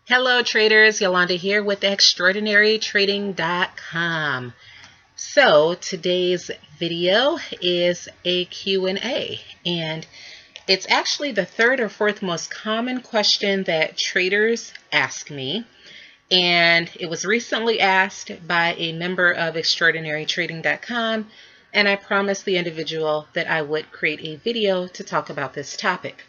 Hello traders, Yolanda here with extraordinarytrading.com. So today's video is a Q&A, and it's actually the third or fourth most common question that traders ask me. And it was recently asked by a member of extraordinarytrading.com, and I promised the individual that I would create a video to talk about this topic.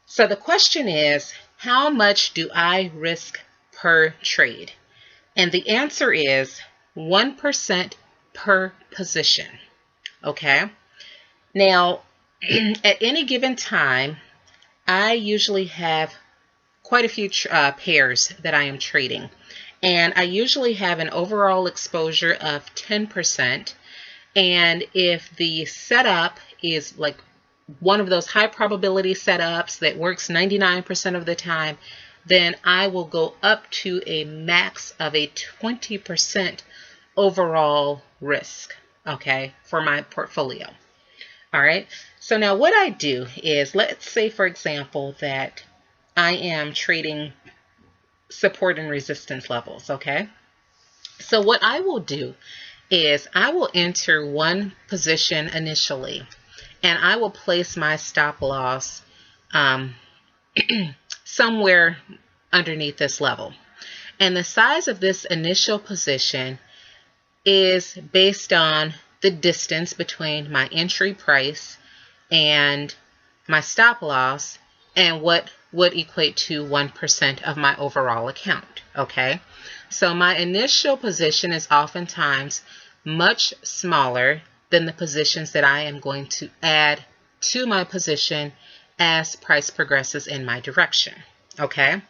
So the question is, how much do I risk per trade? And the answer is 1% per position. Okay. Now, at any given time, I usually have quite a few pairs that I am trading. And I usually have an overall exposure of 10%. And if the setup is like one of those high probability setups that works 99% of the time, then I will go up to a max of a 20% overall risk, okay, for my portfolio. All right, so now what I do is, let's say for example that I am trading support and resistance levels, okay? So what I will do is I will enter one position initially, and I will place my stop loss somewhere underneath this level. And the size of this initial position is based on the distance between my entry price and my stop loss, and what would equate to 1% of my overall account. Okay, so my initial position is oftentimes much smaller than the positions that I am going to add to my position as price progresses in my direction. Okay,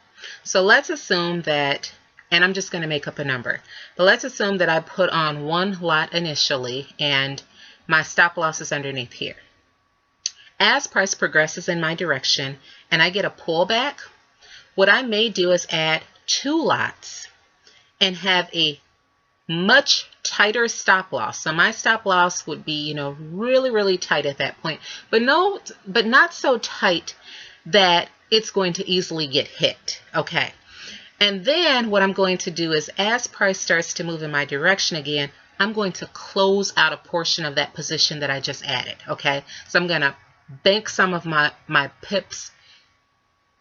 so let's assume that, and I'm just going to make up a number, but let's assume that I put on one lot initially and my stop loss is underneath here. As price progresses in my direction and I get a pullback, what I may do is add 2 lots and have a much tighter stop loss. So my stop loss would be, really tight at that point, but not so tight that it's going to easily get hit. Okay. And then what I'm going to do is, as price starts to move in my direction again, I'm going to close out a portion of that position that I just added. Okay. So I'm going to bank some of my pips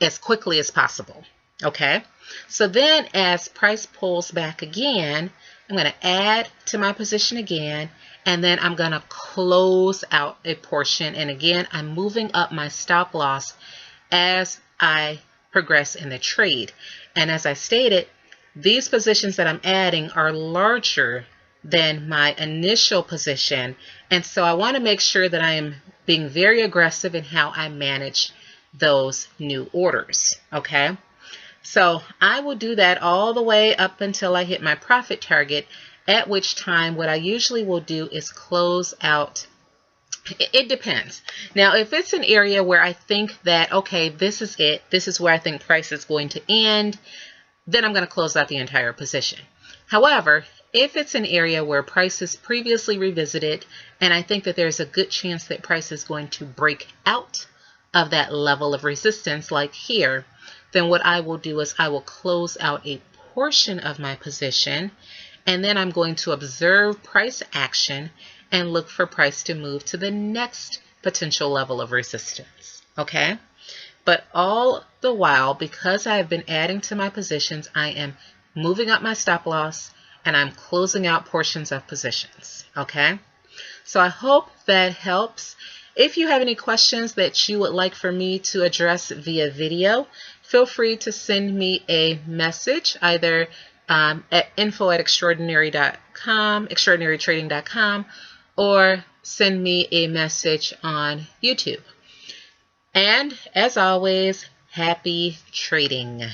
as quickly as possible. Okay. So then as price pulls back again, I'm going to add to my position again, and then I'm going to close out a portion. And again, I'm moving up my stop loss as I progress in the trade. And as I stated, these positions that I'm adding are larger than my initial position. And so I want to make sure that I am being very aggressive in how I manage those new orders. Okay. So I will do that all the way up until I hit my profit target, at which time what I usually will do is close out. It depends. Now, if it's an area where I think that, okay, this is it, this is where I think price is going to end, then I'm going to close out the entire position. However, if it's an area where price is previously revisited and I think that there's a good chance that price is going to break out of that level of resistance, like here, then what I will do is I will close out a portion of my position, and then I'm going to observe price action and look for price to move to the next potential level of resistance. Okay? But all the while, because I have been adding to my positions, I am moving up my stop loss and I'm closing out portions of positions. Okay? So I hope that helps. If you have any questions that you would like for me to address via video, feel free to send me a message either at info@extraordinary.com, extraordinarytrading.com, or send me a message on YouTube. And as always, happy trading.